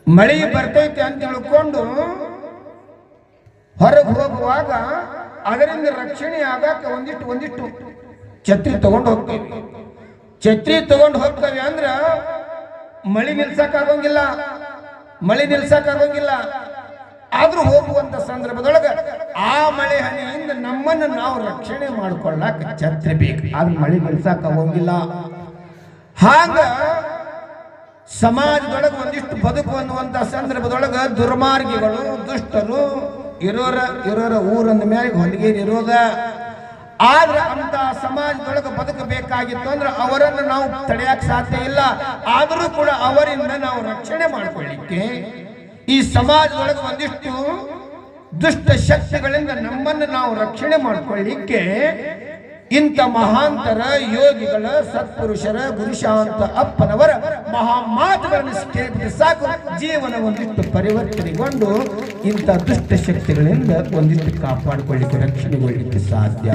ಮಳೆ ಬರ್ತೈತೆ ಅಂತ ತಿಳ್ಕೊಂಡು ಹೊರಗೆ ಹೋಗುವಾಗ ಅದರಿಂದ ರಕ್ಷಣೆ ಆಗಾಕ ಒಂದಿಷ್ಟು ಛತ್ರಿ ತಗೊಂಡು ಹೋಗ್ತೇವೆ. ಛತ್ರಿ ತಗೊಂಡು ಹೋಗ್ತೇವೆ ಅಂದ್ರ ಮಳೆ ನಿಲ್ಸಕ್ಕಾಗೋಂಗಿಲ್ಲ, ಆದ್ರೂ ಹೋಗುವಂತ ಸಂದರ್ಭದೊಳಗ ಆ ಮಳೆ ಹನಿಯಿಂದ ನಮ್ಮನ್ನು ನಾವು ರಕ್ಷಣೆ ಮಾಡ್ಕೊಳ್ಳಾಕ ಛತ್ರಿ ಬೇಕು. ಆದ್ರೆ ಮಳೆ ನಿಲ್ಸಕ್ಕಾಗೋಂಗಿಲ್ಲ. ಹಾಗ ಸಮಾಜದೊಳಗೆ ಒಂದಿಷ್ಟು ಬದುಕು ಅನ್ನುವಂತ ಸಂದರ್ಭದೊಳಗ ದುರ್ಮಾರ್ಗಿಗಳು, ದುಷ್ಟರು ಇರೋರ ಊರಂದ ಮೇಲೆ ಹೊಲಿಗೆ ಇರೋದ. ಆದ್ರೆ ಅಂತ ಸಮಾಜದೊಳಗೆ ಬದುಕಬೇಕಾಗಿತ್ತು ಅಂದ್ರೆ ಅವರನ್ನು ನಾವು ತಡೆಯಕ್ಕೆ ಸಾಧ್ಯ ಇಲ್ಲ. ಆದರೂ ಕೂಡ ಅವರಿಂದ ನಾವು ರಕ್ಷಣೆ ಮಾಡ್ಕೊಳ್ಳಿಕ್ಕೆ ಈ ಸಮಾಜದೊಳಗೆ ಒಂದಿಷ್ಟು ದುಷ್ಟ ಶಕ್ತಿಗಳಿಂದ ನಮ್ಮನ್ನು ನಾವು ರಕ್ಷಣೆ ಮಾಡ್ಕೊಳ್ಳಿಕ್ಕೆ ಇಂಥ ಮಹಾಂತರ ಯೋಗಿಗಳ, ಸತ್ಪುರುಷರ, ಗುರುಶಾಂತ ಅಪ್ಪನವರ ಮಹಾಮಾತುಗಳನ್ನು ಕೇಳಿದ್ರೆ ಸಾಕು, ಜೀವನ ಒಂದಿಷ್ಟು ಪರಿವರ್ತನೆಗೊಂಡು ಇಂಥ ದುಷ್ಟ ಶಕ್ತಿಗಳಿಂದ ಒಂದಿಷ್ಟು ಕಾಪಾಡಿಕೊಳ್ಳಿಕ್ಕೆ, ರಕ್ಷಣೆಗೊಳ್ಳಿಕ್ಕೆ ಸಾಧ್ಯ.